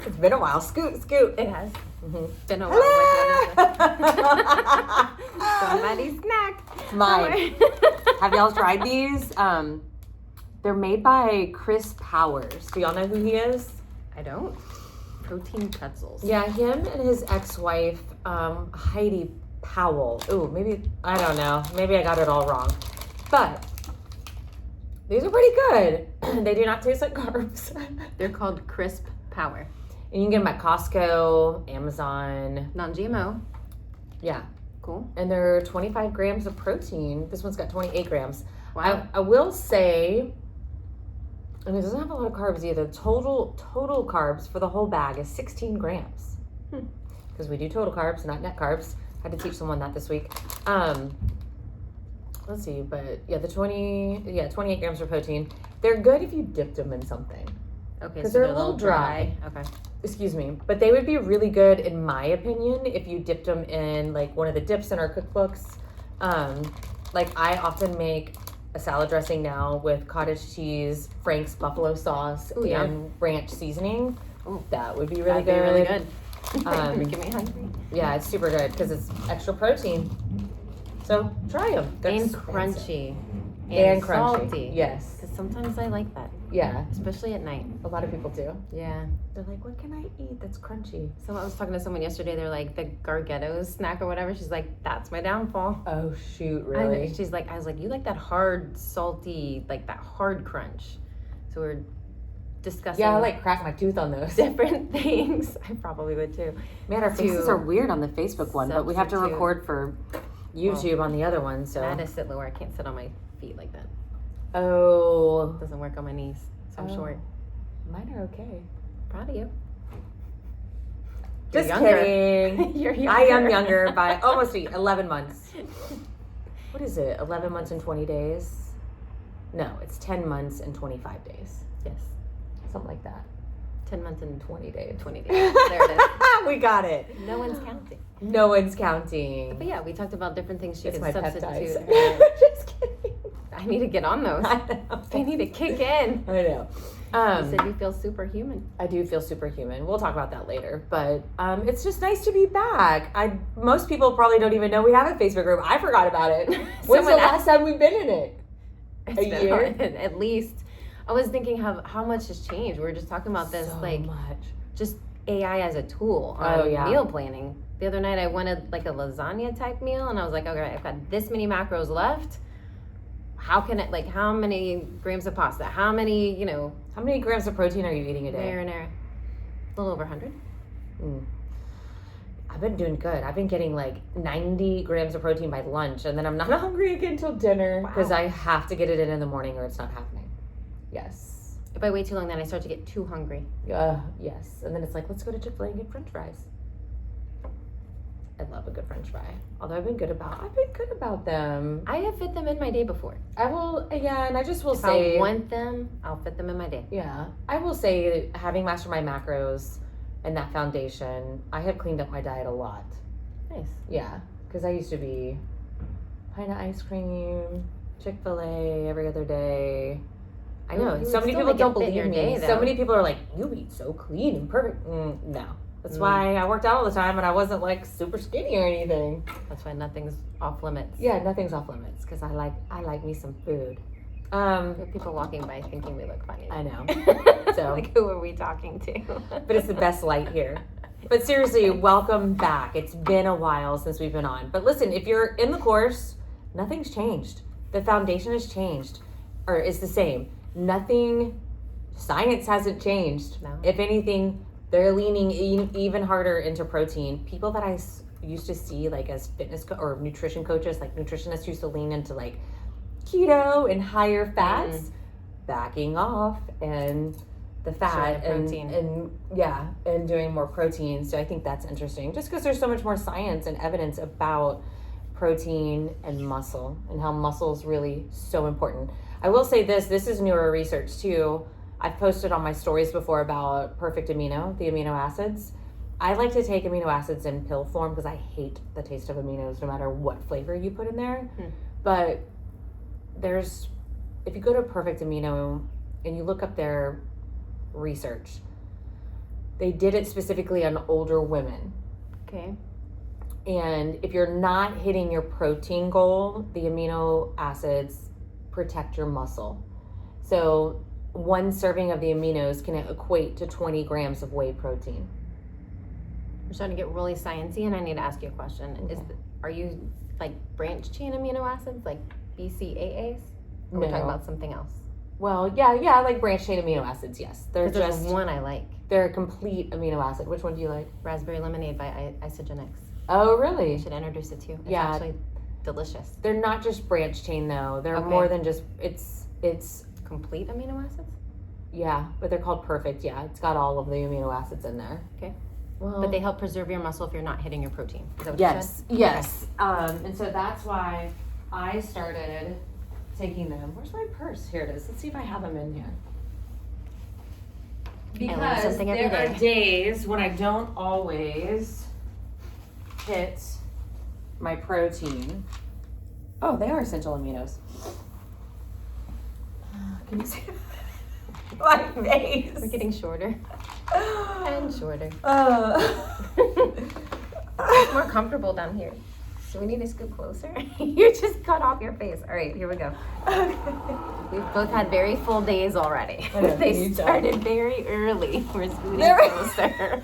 It's been a while. Scoot. It has. Mm-hmm. Been a while. Somebody snack. Mine. Have y'all tried these? They're made by Chris Powers. Do y'all know who he is? I don't. Protein pretzels. Yeah, him and his ex-wife, Heidi Powell. Ooh, maybe, I don't know. Maybe I got it all wrong. But these are pretty good. They do not taste like carbs. They're called Crisp Power. And you can get them at Costco, Amazon. Non-GMO. Yeah. Cool. And they're 25 grams of protein. This one's got 28 grams. Wow. I will say, and it doesn't have a lot of carbs either. Total carbs for the whole bag is 16 grams. Because we do total carbs, not net carbs. Had to teach someone that this week. Let's see, but yeah, 28 grams of protein. They're good if you dipped them in something. Okay, because so they're a little dry. Okay. Excuse me, but they would be really good, in my opinion, if you dipped them in like one of the dips in our cookbooks. Like I often make a salad dressing now with cottage cheese, Frank's buffalo sauce, and ranch seasoning. Ooh, that would be really that'd good. Be really good. Making me hungry. Yeah, it's super good because it's extra protein. So try them. They're and expensive. Crunchy. And crunchy. Salty. Yes. Because sometimes I like that. Yeah. Especially at night. A lot of people do. Yeah. They're like, what can I eat that's crunchy? So I was talking to someone yesterday. They're like, the Gargettos snack or whatever. She's like, that's my downfall. Oh, shoot, really? She's like, I was like, you like that hard, salty, like that hard crunch. So we're discussing. Yeah, I like crack my tooth on those. Different things. I probably would too. Man, our faces are weird on the Facebook one, but we have to record for YouTube on the other one, so. I had to sit lower. I can't sit on my feet like that. Oh. It doesn't work on my knees, so I'm short. Mine are okay. Proud of you. Just kidding. You're younger. I am younger by almost 11 months. What is it? 11 months and 20 days? No, it's 10 months and 25 days. Yes. Something like that. 10 months and 20 days. 20 days. There it is. We got it. No one's counting. No one's counting. But yeah, we talked about different things she It's could my substitute. Peptides. Just kidding. I need to get on those. I know. They need to kick in. I know. You said you feel superhuman. I do feel superhuman. We'll talk about that later. But it's just nice to be back. Most people probably don't even know we have a Facebook group. I forgot about it. When's the last time we've been in it? It's a year? At least. I was thinking how much has changed. We were just talking about this, so like much. Just AI as a tool on meal planning. The other night I wanted like a lasagna type meal, and I was like, okay, I've got this many macros left. How can it, like, how many grams of pasta? How many, How many grams of protein are you eating a day? Marinara. A little over 100. I've been doing good. I've been getting like 90 grams of protein by lunch, and then I'm not hungry again till dinner because I have to get it in the morning or it's not happening. Yes. If I wait too long, then I start to get too hungry. Yes. And then it's like, let's go to Chick-fil-A and get French fries. I love a good French fry. Although I've been good about them. I have fit them in my day before. I will, yeah, and I just will if say. I want them, I'll fit them in my day. Yeah. I will say, having mastered my macros and that foundation, I have cleaned up my diet a lot. Nice. Yeah. Because I used to be pint of ice cream, Chick-fil-A every other day. I know. So many people don't believe me. So many people are like, you eat so clean and perfect. No. That's why I worked out all the time and I wasn't like super skinny or anything. That's why nothing's off limits. Yeah, nothing's off limits because I like me some food. We have people walking by thinking we look funny. I know. So like, who are we talking to? But it's the best light here. But seriously, welcome back. It's been a while since we've been on. But listen, if you're in the course, nothing's changed. The foundation has changed, or is the same. Nothing, science hasn't changed. No. If anything, they're leaning even harder into protein. People that I used to see like as fitness or nutrition coaches, like nutritionists used to lean into like keto and higher fats, backing off and the fat and doing more protein. So I think that's interesting just because there's so much more science and evidence about protein and muscle and how muscle is really so important. I will say this is newer research too. I've posted on my stories before about Perfect Amino, the amino acids. I like to take amino acids in pill form because I hate the taste of aminos no matter what flavor you put in there. But if you go to Perfect Amino and you look up their research, They did it specifically on older women. Okay. And if you're not hitting your protein goal, the amino acids protect your muscle. So one serving of the aminos can equate to 20 grams of whey protein. We're starting to get really sciencey, and I need to ask you a question. Okay. Are you like branch chain amino acids, like BCAAs? Or No. we're talking about something else? Well, yeah, like branch chain amino acids, yes. They're There's just one I like. They're a complete amino acid. Which one do you like? Raspberry lemonade by Isogenics. Oh, I really? should introduce it to you. It's Yeah. actually delicious. They're not just branch chain though. They're Okay. more than just it's Complete amino acids? yeah, but they're called perfect. Yeah, it's got all of the amino acids in there. Okay. Well, But they help preserve your muscle if you're not hitting your protein. Is that what you said? Yes. And so that's why I started taking them. Where's my purse? Here it is. Let's see if I have them in here. learn Because something every there day. are days when I don't always hit my protein. Oh, they are essential aminos. Can you see my face? We're getting shorter and shorter. It's more comfortable down here. Do we need to scoot closer? You just cut off your face. All right, here we go. Okay. We've both had very full days already. I know, They you started very early. We're scooting There we- closer.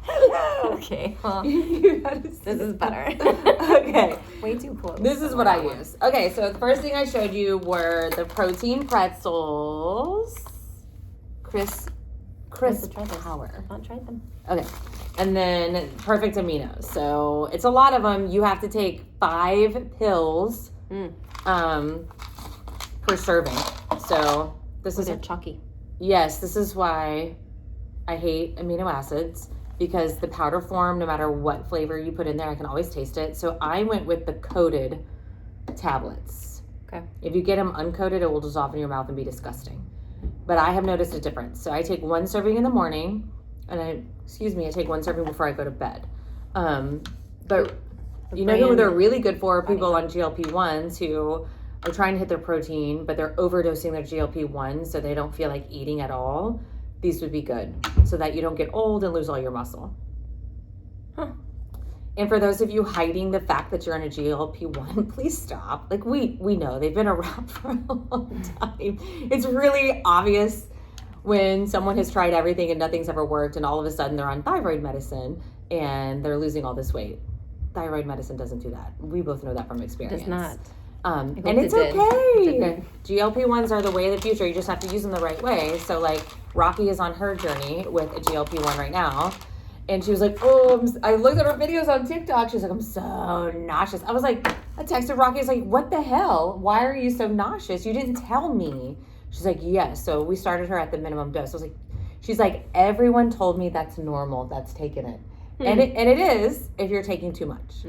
Hello. Okay, well, You gotta see this is better. Okay. Way too close. This is what I use. Okay, so the first thing I showed you were the protein pretzels. Crisp power. I've not tried them. Okay. And then perfect aminos. So it's a lot of them. You have to take 5 pills per serving. So this is They're chalky. yes, this is why I hate amino acids, because the powder form, no matter what flavor you put in there, I can always taste it. So I went with the coated tablets. Okay. If you get them uncoated, it will dissolve in your mouth and be disgusting. But I have noticed a difference. So I take 1 serving in the morning, and I take 1 serving before I go to bed. But you know who they're really good for? People on GLP-1s who are trying to hit their protein, but they're overdosing their GLP-1s so they don't feel like eating at all. These would be good so that you don't get old and lose all your muscle. Huh. And for those of you hiding the fact that you're on a GLP-1, please stop. Like we know they've been around for a long time. It's really obvious when someone has tried everything and nothing's ever worked, and all of a sudden they're on thyroid medicine and they're losing all this weight. Thyroid medicine doesn't do that. We both know that from experience. Does not. And It's it's okay. okay. GLP-1s are the way of the future. You just have to use them the right way. So like Rocky is on her journey with a GLP-1 right now. And she was like, I looked at her videos on TikTok. She's like, I'm so nauseous. I was like, I texted Rocky. I was like, what the hell? Why are you so nauseous? You didn't tell me. She's like, yes. So we started her at the minimum dose. I was like, she's like, everyone told me that's normal. That's taking it. And it is if you're taking too much.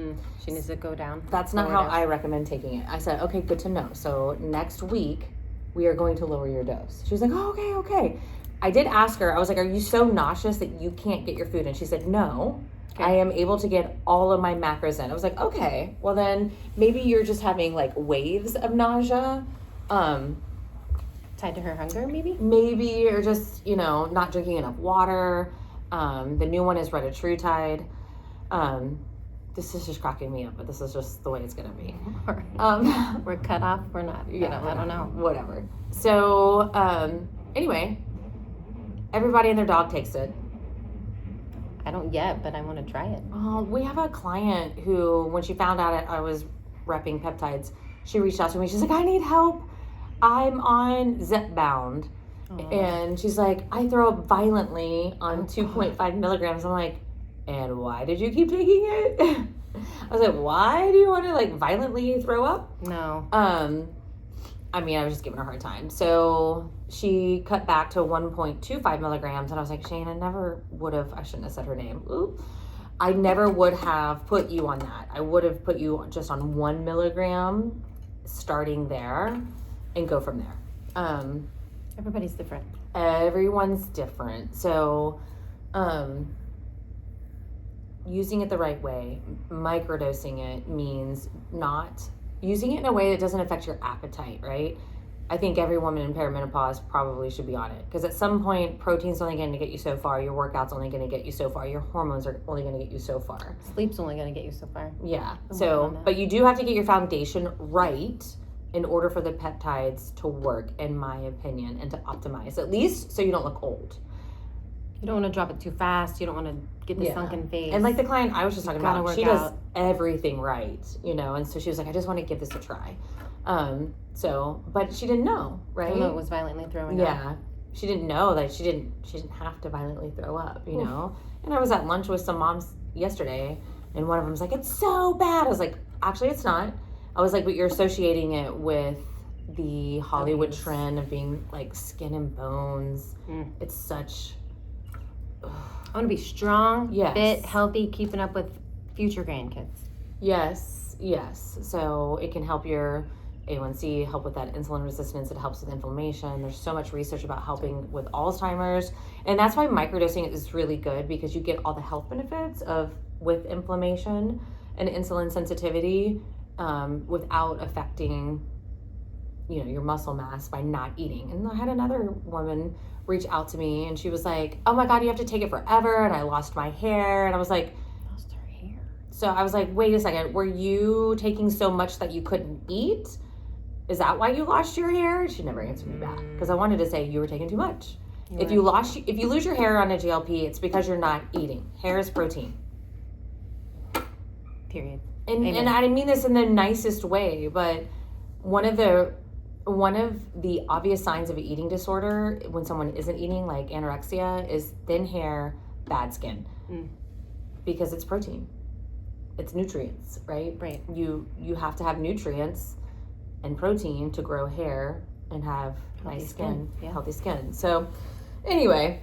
She needs to go down. That's not how I recommend taking it. I said, okay, good to know. So next week we are going to lower your dose. She was like, oh, okay. I did ask her, I was like, are you so nauseous that you can't get your food? And she said, no, I am able to get all of my macros in. I was like, okay, well then maybe you're just having like waves of nausea. Tied to her hunger, maybe? Maybe, or just, not drinking enough water. The new one is retatrutide. This is just cracking me up, but this is just the way it's gonna be. We're cut off, we're not. Yeah, I don't know. Whatever. So, anyway, everybody and their dog takes it. I don't yet, but I want to try it. We have a client who, when she found out I was repping peptides, she reached out to me. She's like, I need help. I'm on Zepbound. And she's like, I throw up violently on 2.5 milligrams. I'm like, and why did you keep taking it? I was like, why do you want to like violently throw up? No. I was just giving her a hard time. So she cut back to 1.25 milligrams. And I was like, Shane, I shouldn't have said her name. Oop. I never would have put you on that. I would have put you just on 1 milligram starting there and go from there. Everybody's different. Everyone's different. So, using it the right way, microdosing it means not using it in a way that doesn't affect your appetite, right? I think every woman in perimenopause probably should be on it, because at some point, protein's only going to get you so far, your workout's only going to get you so far, your hormones are only going to get you so far. Sleep's only going to get you so far. Yeah. So, but you do have to get your foundation right in order for the peptides to work, in my opinion, and to optimize, at least so you don't look old. You don't want to drop it too fast. You don't want to get the sunken face. And like the client I was just talking about, she does everything right, you know, and so she was like, I just want to give this a try. So, but she didn't know, right? It was violently throwing up. Yeah. She didn't know that she didn't have to violently throw up, you know? And I was at lunch with some moms yesterday, and one of them was like, it's so bad. I was like, actually, it's not. I was like, but you're associating it with the Hollywood trend of being like skin and bones. It's such... I want to be strong, fit, healthy, keeping up with future grandkids. Yes. So it can help your A1C, help with that insulin resistance. It helps with inflammation. There's so much research about helping with Alzheimer's. And that's why microdosing is really good, because you get all the health benefits with inflammation and insulin sensitivity without affecting, you know, your muscle mass by not eating. And I had another woman reach out to me, and she was like, oh my God, you have to take it forever, and I lost my hair. And I was like, lost her hair? So I was like, wait a second, were you taking so much that you couldn't eat? Is that why you lost your hair? She never answered me back, because I wanted to say you were taking too much. If you lose your hair on a GLP, it's because you're not eating. Hair is protein. Period. And I mean this in the nicest way, but one of the obvious signs of an eating disorder when someone isn't eating, like anorexia, is thin hair, bad skin, because it's protein, it's nutrients, right? Right. You have to have nutrients and protein to grow hair and have nice skin, healthy skin. So anyway,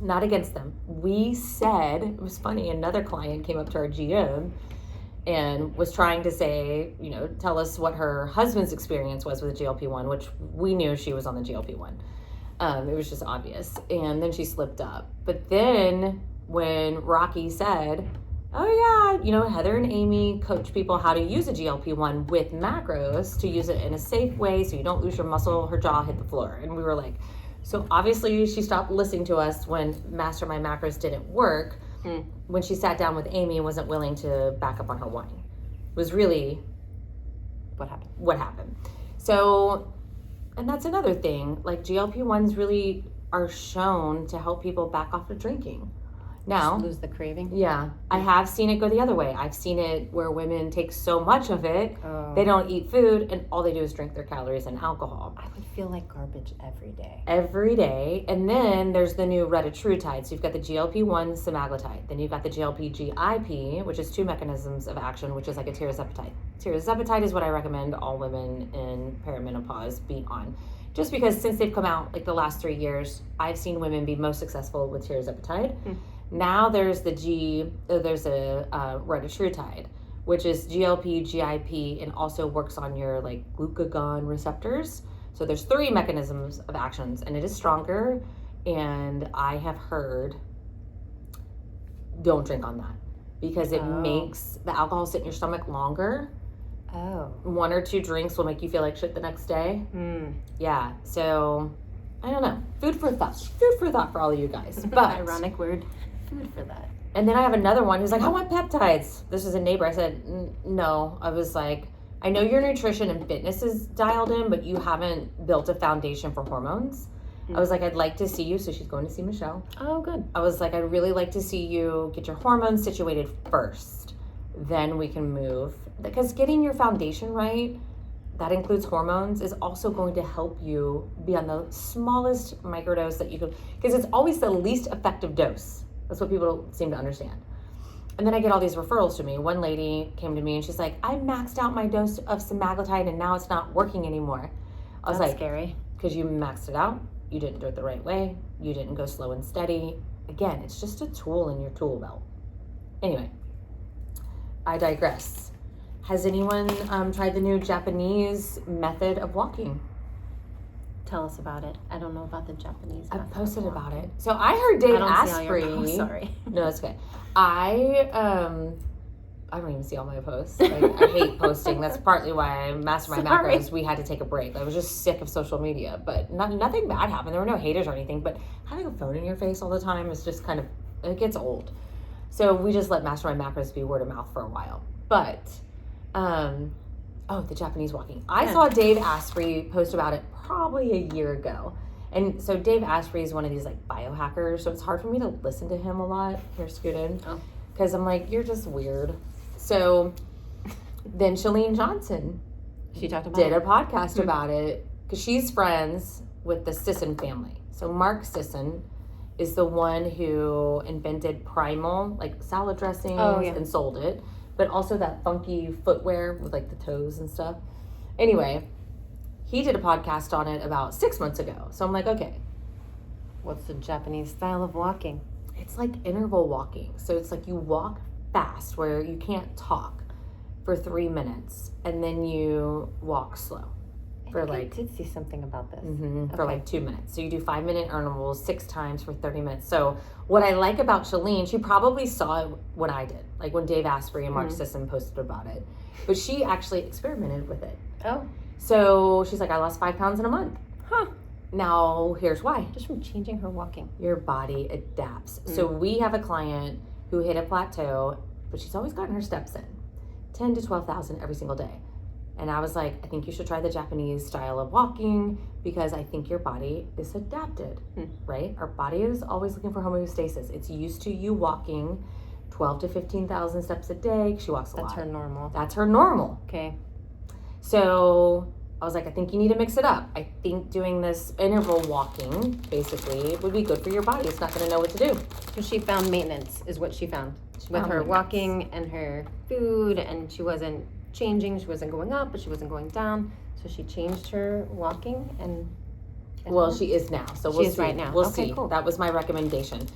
not against them. We said, it was funny, another client came up to our GM and was trying to say, you know, tell us what her husband's experience was with the GLP-1, which we knew she was on the GLP-1. It was just obvious. And then she slipped up. But then when Rocky said, oh yeah, you know, Heather and Amy coach people how to use a GLP-1 with macros to use it in a safe way so you don't lose your muscle, her jaw hit the floor. And we were like, so obviously she stopped listening to us when Master My Macros didn't work. When she sat down with Amy and wasn't willing to back up on her wine. It was really what happened. So, and that's another thing, like GLP-1s really are shown to help people back off of drinking. Now, just lose the craving. Yeah, I have seen it go the other way. I've seen it where women take so much of it, they don't eat food, and all they do is drink their calories and alcohol. I would feel like garbage every day. Every day. And then there's the new retatrutide. So you've got the GLP-1 semaglutide. Then you've got the GLP-GIP, which is two mechanisms of action, which is like a tirzepatide. Tirzepatide is what I recommend all women in perimenopause be on. Just because since they've come out, like the last 3 years, I've seen women be most successful with tirzepatide. Now there's retatrutide, which is GLP, GIP, and also works on your like glucagon receptors. So there's 3 mechanisms of actions, and it is stronger. And I have heard, don't drink on that, because it makes the alcohol sit in your stomach longer. 1 or 2 drinks will make you feel like shit the next day. Yeah, so I don't know. Food for thought for all of you guys. But ironic word. Food for that. And then I have another one who's like, I want peptides. This is a neighbor. I said, no. I was like, I know your nutrition and fitness is dialed in, but you haven't built a foundation for hormones. I was like, I'd like to see you. So she's going to see Michelle. Oh, good. I was like, I'd really like to see you get your hormones situated first. Then we can move. Because getting your foundation right, that includes hormones, is also going to help you be on the smallest microdose that you can, because it's always the least effective dose. That's what people don't seem to understand. And then I get all these referrals to me. One lady came to me and she's like, I maxed out my dose of semaglutide and now it's not working anymore. I was like, scary. Because you maxed it out. You didn't do it the right way. You didn't go slow and steady. Again, it's just a tool in your tool belt. Anyway, I digress. Has anyone tried the new Japanese method of walking? Tell us about it. I don't know about the Japanese. I posted about it. So I heard Dave Asprey. Sorry. No, it's okay. I I don't even see all my posts. Like, I hate posting. That's partly why I mastered my macros. We had to take a break. I was just sick of social media, but nothing bad happened. There were no haters or anything, but having a phone in your face all the time is just kind of, it gets old. So we just let Master My Macros be word of mouth for a while. But, the Japanese walking. I saw Dave Asprey post about it probably a year ago. And so Dave Asprey is one of these like biohackers. So it's hard for me to listen to him a lot. Here, Scootin. Oh. Because I'm like, you're just weird. So then Chalene Johnson did a podcast about it because she's friends with the Sisson family. So Mark Sisson is the one who invented Primal, like salad dressings, and sold it. But also that funky footwear with like the toes and stuff. Anyway, he did a podcast on it about 6 months ago. So I'm like, okay. What's the Japanese style of walking? It's like interval walking. So it's like you walk fast where you can't talk for 3 minutes and then you walk slow for I did see something about this. For like 2 minutes. So you do 5-minute intervals 6 times for 30 minutes. So what I like about Chalene, she probably saw it when I did, like when Dave Asprey and Mark Sisson posted about it, but she actually experimented with it. Oh. So she's like, I lost 5 pounds in a month. Huh. Now here's why. Just from changing her walking. Your body adapts. So we have a client who hit a plateau, but she's always gotten her steps in, 10 to 12,000 every single day. And I was like, I think you should try the Japanese style of walking because I think your body is adapted, right? Our body is always looking for homeostasis. It's used to you walking 12 to 15,000 steps a day. She walks a lot. That's her normal. That's her normal. Okay. So I was like, I think you need to mix it up. I think doing this interval walking, basically, would be good for your body. It's not going to know what to do. So she found maintenance is what she found. With her walking and her food, and she wasn't changing. She wasn't going up, but she wasn't going down. So she changed her walking and well, she is now. So we'll see. Right now. We'll see. Cool. That was my recommendation.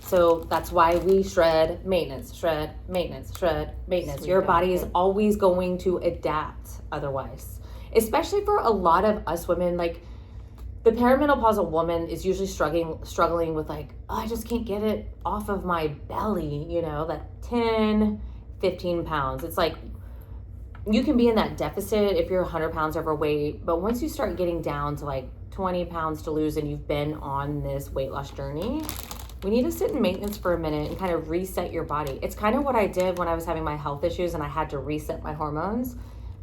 So that's why we shred maintenance, shred maintenance, shred maintenance. Your body is always going to adapt otherwise. Especially for a lot of us women, like the perimenopausal woman is usually struggling with like, oh, I just can't get it off of my belly, you know, that 10, 15 pounds. It's like, you can be in that deficit if you're 100 pounds overweight, but once you start getting down to like 20 pounds to lose and you've been on this weight loss journey, we need to sit in maintenance for a minute and kind of reset your body. It's kind of what I did when I was having my health issues and I had to reset my hormones.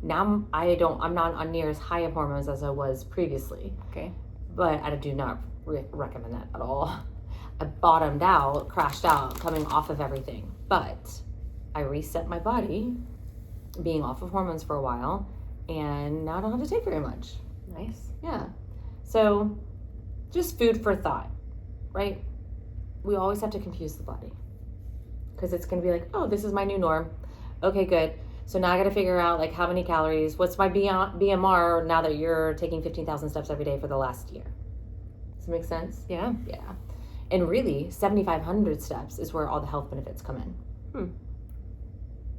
Now I'm not on near as high of hormones as I was previously. Okay. But I do not recommend that at all. I bottomed out, crashed out, coming off of everything. But I reset my body, being off of hormones for a while, and now I don't have to take very much. Nice. Yeah. So just food for thought, right? We always have to confuse the body because it's going to be like, oh, this is my new norm. Okay, good. So now I got to figure out like how many calories, what's my BMR now that you're taking 15,000 steps every day for the last year. Does that make sense? Yeah. Yeah. And really 7,500 steps is where all the health benefits come in.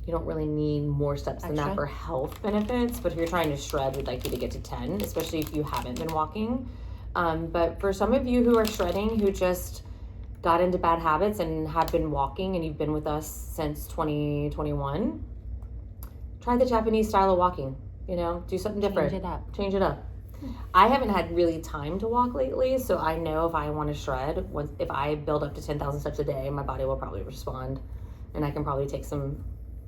You don't really need more steps than that for health benefits, but if you're trying to shred, we'd like you to get to 10, especially if you haven't been walking. But for some of you who are shredding, who just got into bad habits and have been walking and you've been with us since 2021, try the Japanese style of walking, you know, do something different. Change it up. I haven't had really time to walk lately, so I know if I want to shred, if I build up to 10,000 steps a day, my body will probably respond and I can probably take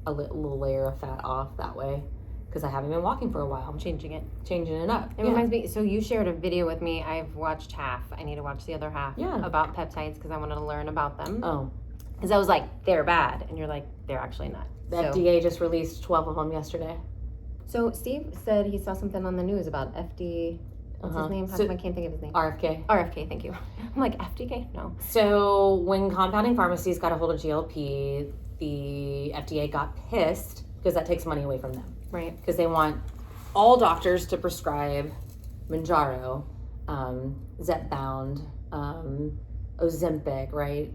a little layer of fat off that way because I haven't been walking for a while. I'm changing it up. It reminds me, so you shared a video with me. I've watched half. I need to watch the other half about peptides because I wanted to learn about them. Oh. Because I was like, they're bad. And you're like, they're actually not. The FDA just released 12 of them yesterday. So Steve said he saw something on the news about FD. What's his name? How come I can't think of his name? RFK. RFK, thank you. I'm like, FDK? No. So when compounding pharmacies got a hold of GLP, the FDA got pissed because that takes money away from them. Right. Because they want all doctors to prescribe Mounjaro, Zepbound, Ozempic, right?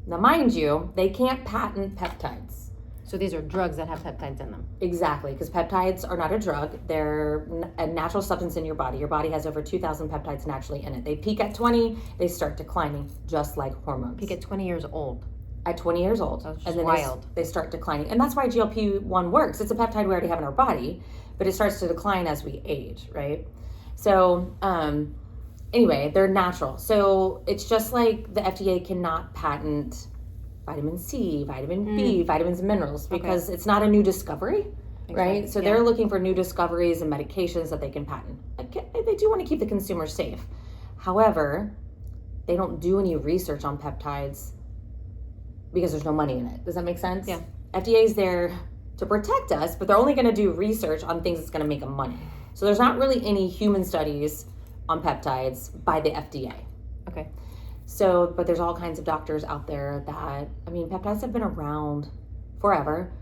Now, mind you, they can't patent peptides. So these are drugs that have peptides in them. Exactly, because peptides are not a drug. They're a natural substance in your body. Your body has over 2,000 peptides naturally in it. They peak at 20, they start declining, just like hormones. Peak at 20 years old. at 20 years old. That's just and then wild. they start declining. And that's why GLP-1 works. It's a peptide we already have in our body, but it starts to decline as we age, right? So anyway, they're natural. So it's just like the FDA cannot patent vitamin C, vitamin B, vitamins and minerals, because it's not a new discovery, right? So they're looking for new discoveries and medications that they can patent. They do want to keep the consumer safe. However, they don't do any research on peptides because there's no money in it. Does that make sense? Yeah. FDA is there to protect us, but they're only going to do research on things that's going to make them money. So there's not really any human studies on peptides by the FDA. Okay. So, but there's all kinds of doctors out there that, I mean, peptides have been around forever.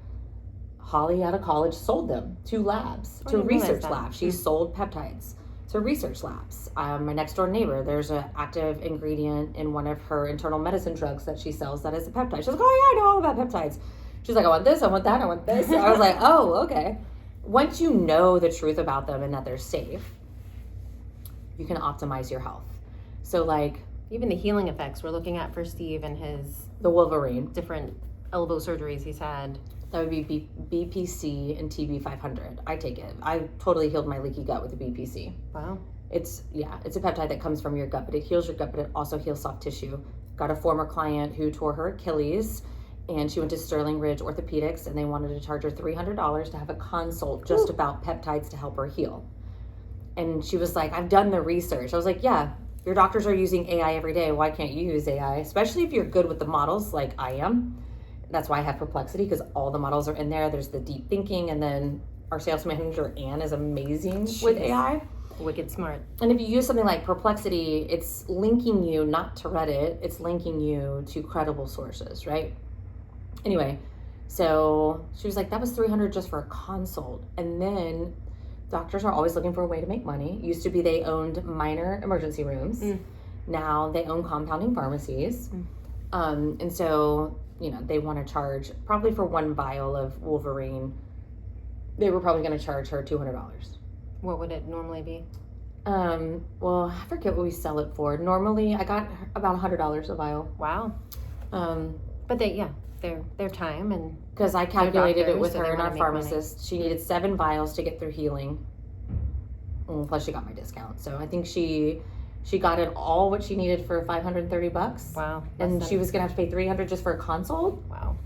Holly out of college sold them to labs, to research labs. She sold peptides to research labs. My next door neighbor, there's an active ingredient in one of her internal medicine drugs that she sells that is a peptide. She's like, oh yeah, I know all about peptides. She's like, I want this, I want that, I want this. I was like, oh, okay. Once you know the truth about them and that they're safe, you can optimize your health. So like, even the healing effects we're looking at for Steve and the Wolverine, different elbow surgeries he's had. That would be BPC and TB 500. I take it. I totally healed my leaky gut with the BPC. Wow. It's a peptide that comes from your gut, but it heals your gut, but it also heals soft tissue. Got a former client who tore her Achilles, and she went to Sterling Ridge Orthopedics, and they wanted to charge her $300 to have a consult just about peptides to help her heal. And she was like, I've done the research. I was like, yeah, your doctors are using AI every day. Why can't you use AI? Especially if you're good with the models like I am. That's why I have Perplexity, because all the models are in there. There's the deep thinking, and then our sales manager, Anne, is amazing with AI. Wicked smart. And if you use something like Perplexity, it's linking you not to Reddit, it's linking you to credible sources, right? Anyway, so she was like, that was $300 just for a consult. And then doctors are always looking for a way to make money. Used to be they owned minor emergency rooms. Now they own compounding pharmacies. And so, you know, they want to charge, probably for one vial of Wolverine, they were probably going to charge her $200. What would it normally be? Well, I forget what we sell it for. Normally, I got about $100 a vial. Wow. But their time, and because I calculated it with so her and our money. pharmacist. She needed 7 vials to get through healing. Plus, she got my discount, so I think she got it all what she needed for $530. Wow. And she was gonna have to pay $300 just for a consult. Wow.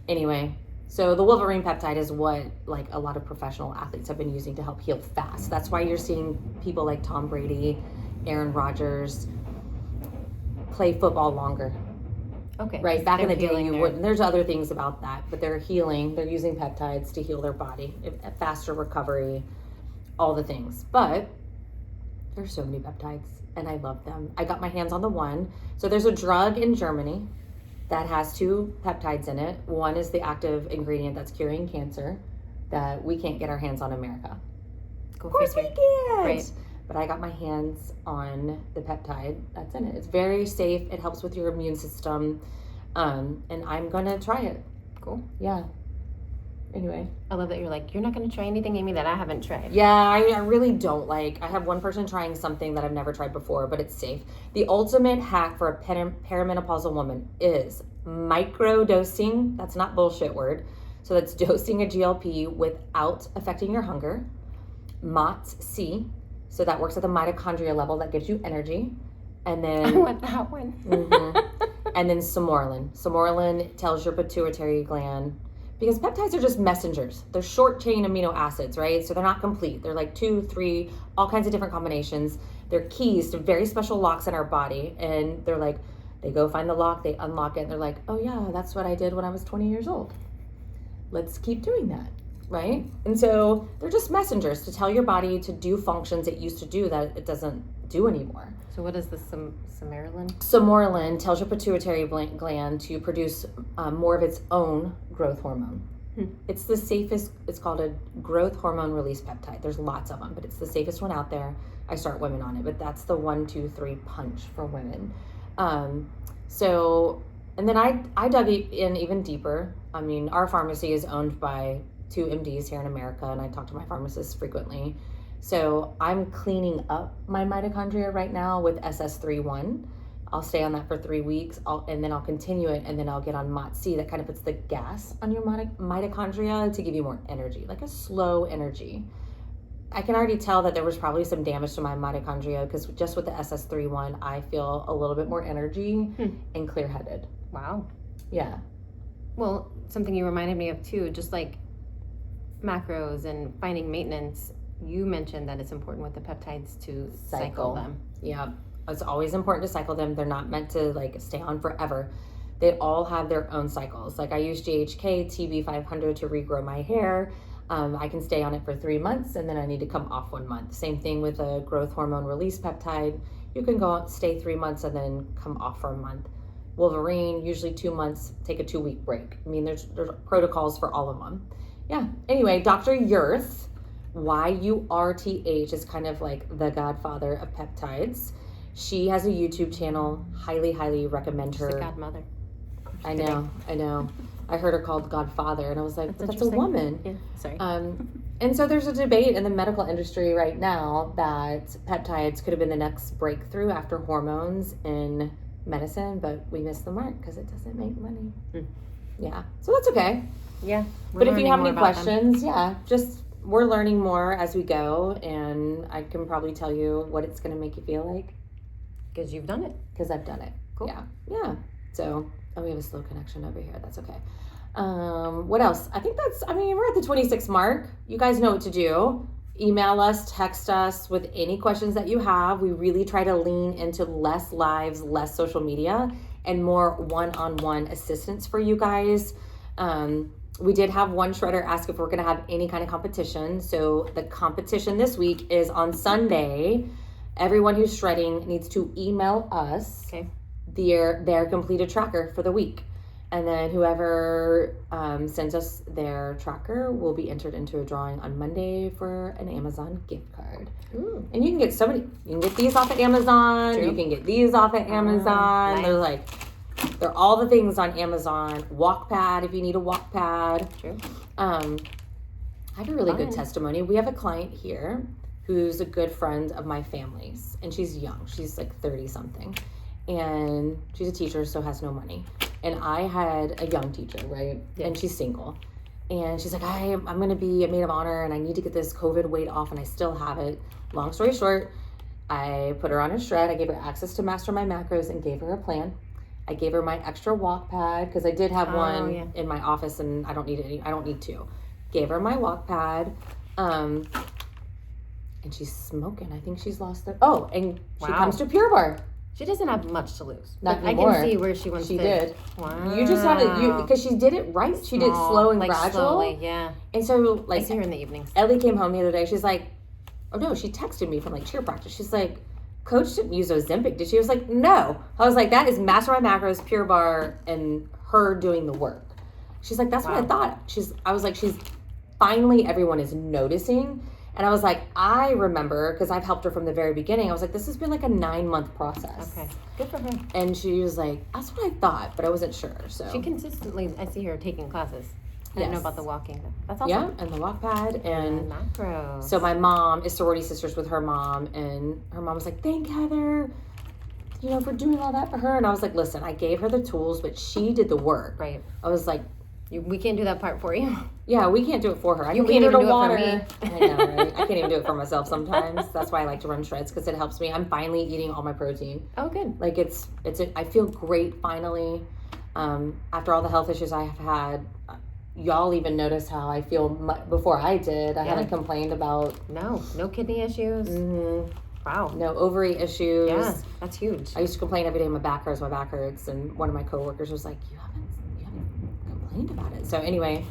Anyway. So the Wolverine peptide is what like a lot of professional athletes have been using to help heal fast. That's why you're seeing people like Tom Brady, Aaron Rodgers play football longer. Okay. Right. Back in the day, you wouldn't. There's other things about that, but they're healing. They're using peptides to heal their body, faster recovery, all the things. But there's so many peptides, and I love them. I got my hands on the one. So there's a drug in Germany that has 2 peptides in it. One is the active ingredient that's curing cancer that we can't get our hands on in America. Of course we can't. Right. But I got my hands on the peptide that's in it. It's very safe. It helps with your immune system. And I'm going to try it. Cool. Yeah. Anyway. I love that you're like, you're not going to try anything, Amy, that I haven't tried. Yeah, I really don't like. I have one person trying something that I've never tried before, but it's safe. The ultimate hack for a perimenopausal woman is micro-dosing. That's not bullshit word. So that's dosing a GLP without affecting your hunger. MOTS-C. So that works at the mitochondria level. That gives you energy. And then I want that one. And then Somorelin. Somorelin tells your pituitary gland, because peptides are just messengers. They're short chain amino acids, right? So they're not complete. They're like 2, 3, all kinds of different combinations. They're keys to very special locks in our body. And they're like, they go find the lock, they unlock it, and they're like, oh yeah, that's what I did when I was 20 years old. Let's keep doing that, right? And so they're just messengers to tell your body to do functions it used to do that it doesn't do anymore. So what is the Somorelin? Somorelin tells your pituitary gland to produce more of its own growth hormone. It's the safest. It's called a growth hormone release peptide. There's lots of them, but it's the safest one out there. I start women on it, but that's the 1, 2, 3 punch for women. So, and then I dug in even deeper. I mean, our pharmacy is owned by 2 MDs here in America, and I talk to my pharmacist frequently. So I'm cleaning up my mitochondria right now with SS31. I'll stay on that for 3 weeks, and then I'll continue it, and then I'll get on Mot C. That kind of puts the gas on your mitochondria to give you more energy, like a slow energy. I can already tell that there was probably some damage to my mitochondria because just with the SS3 one, I feel a little bit more energy and clear-headed. Wow. Yeah. Well, something you reminded me of too, just like macros and finding maintenance, you mentioned that it's important with the peptides to cycle them. Yeah. It's always important to cycle them. They're not meant to like stay on forever. They all have their own cycles. Like I use GHK TB500 to regrow my hair. I can stay on it for 3 months and then I need to come off 1 month. Same thing with a growth hormone release peptide. You can go out, stay 3 months and then come off for a month. Wolverine, usually 2 months, take a 2-week break. I mean, there's protocols for all of them. Yeah. Anyway, Dr. Yurth, YURTH, is kind of like the godfather of peptides. She has a YouTube channel. Highly, highly recommend her. She's a godmother. I know. I heard her called Godfather, and I was like, that's a woman. Yeah, sorry. And so there's a debate in the medical industry right now that peptides could have been the next breakthrough after hormones in medicine, but we missed the mark because it doesn't make money. Yeah, so that's okay. Yeah. But if you have any questions, we're learning more as we go, and I can probably tell you what it's going to make you feel like. Because you've done it. Because I've done it. Cool. Yeah. So, we have a slow connection over here. That's okay. What else? We're at the 26 mark. You guys know what to do. Email us, text us with any questions that you have. We really try to lean into less lives, less social media, and more one-on-one assistance for you guys. We did have one shredder ask if we're going to have any kind of competition. So the competition this week is on Sunday. Everyone who's shredding needs to email us their completed tracker for the week. And then whoever sends us their tracker will be entered into a drawing on Monday for an Amazon gift card. Ooh. And you can get you can get these off of Amazon. True. You can get these off of Amazon. Nice. They're all the things on Amazon. Walk pad if you need a walk pad. True. I have a really good testimony. We have a client here who's a good friend of my family's, and she's young. She's like 30 something, and she's a teacher, so has no money. And I had a young teacher, right? Yeah. And she's single, and she's like, I'm going to be a maid of honor, and I need to get this COVID weight off, and I still have it. Long story short, I put her on a shred. I gave her access to master my macros and gave her a plan. I gave her my extra walk pad because I did have one in my office, and I don't need two. Gave her my walk pad. And she's smoking. I think she's lost and she comes to Pure Barre. She doesn't have much to lose. Not anymore. I can see where she wants to. She did. Wow. You just have to, because she did it right. She did slow and gradual. Slowly, yeah. And so, I see her in the evenings. Ellie came home the other day. She's like, oh no, she texted me from cheer practice. She's like, Coach didn't use Ozempic, did she? I was like, no. I was like, that is Master My Macros, Pure Barre, and her doing the work. She's like, that's what I thought. I was like, she's finally, everyone is noticing. And I was like, I remember, because I've helped her from the very beginning, I was like, this has been like a 9-month process. Okay, good for her. And she was like, that's what I thought, but I wasn't sure. So she consistently, I see her taking classes. I didn't know about the walking. That's awesome. Yeah, and the walk pad. And macros. So my mom is sorority sisters with her mom, and her mom was like, thank Heather, for doing all that for her. And I was like, listen, I gave her the tools, but she did the work. Right. I was like, we can't do that part for you. Yeah, we can't do it for her. I can't lead her to do water. It for me. I know, right? I can't even do it for myself sometimes. That's why I like to run shreds, because it helps me. I'm finally eating all my protein. Oh, good. I feel great finally. After all the health issues I have had, y'all even notice how I feel before I did. I hadn't complained about. No kidney issues. Mm-hmm. Wow. No ovary issues. Yeah, that's huge. I used to complain every day, my back hurts, and one of my coworkers was like, you haven't complained about it. So anyway,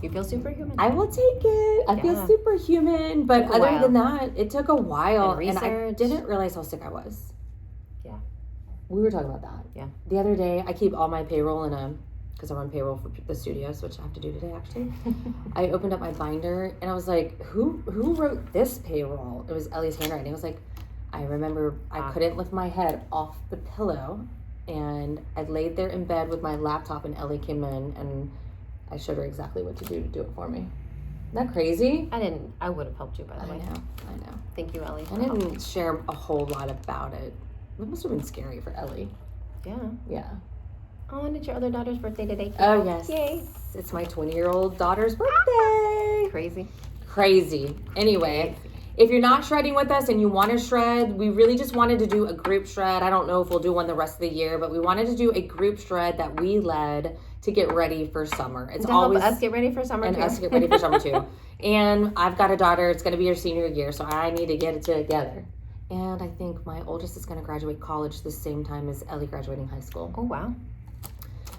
you feel superhuman. I will take it. I feel superhuman, but other than that, it took a while, and I didn't realize how sick I was. Yeah, we were talking about that. Yeah, the other day, I keep all my payroll because I run payroll for the studios, which I have to do today actually. I opened up my binder and I was like, who wrote this payroll? It was Ellie's handwriting. I was like, I remember I couldn't lift my head off the pillow, and I laid there in bed with my laptop, and Ellie came in and I showed her exactly what to do it for me. Isn't that crazy? I would have helped you, by the way. I know. Thank you, Ellie. I didn't share a whole lot about it. That must have been scary for Ellie. Yeah. Yeah. Oh, and it's your other daughter's birthday today. Oh, yes. Yay. It's my 20-year-old daughter's birthday. Crazy. Anyway, if you're not shredding with us and you want to shred, we really just wanted to do a group shred. I don't know if we'll do one the rest of the year, but we wanted to do a group shred that we led to get ready for summer. It's to always help us get ready for summer and too. us get ready for summer too. And I've got a daughter. It's going to be her senior year, so I need to get it together. And I think my oldest is going to graduate college the same time as Ellie graduating high school. Oh, wow.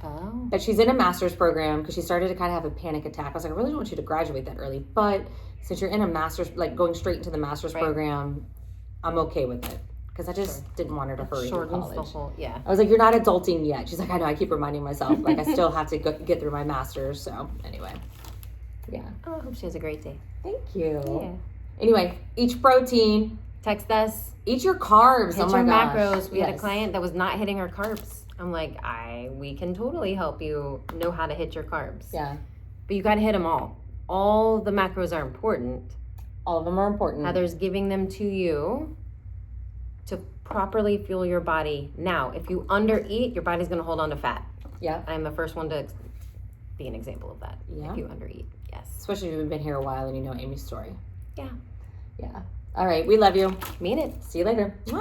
Oh. But she's in a master's program because she started to kind of have a panic attack. I was like, I really don't want you to graduate that early. But since you're in a master's, like going straight into the master's program, I'm okay with it. Because I just didn't want her to hurry through college. The whole, yeah. I was like, you're not adulting yet. She's like, I know. I keep reminding myself. Like, I still have to get through my master's. So, anyway. Yeah. Oh, I hope she has a great day. Thank you. Yeah. Anyway, eat protein. Text us. Eat your carbs. Hit oh my your gosh. macros. We had a client that was not hitting her carbs. I'm like, we can totally help you know how to hit your carbs. Yeah. But you got to hit them all. All the macros are important. All of them are important. Heather's giving them to you to properly fuel your body. Now, if you undereat, your body's going to hold on to fat. Yeah. I'm the first one to be an example of that. Yeah. If you undereat, yes. Especially if you've been here a while and you know Amy's story. Yeah. Yeah. All right. We love you. Mean it. See you later. Bye.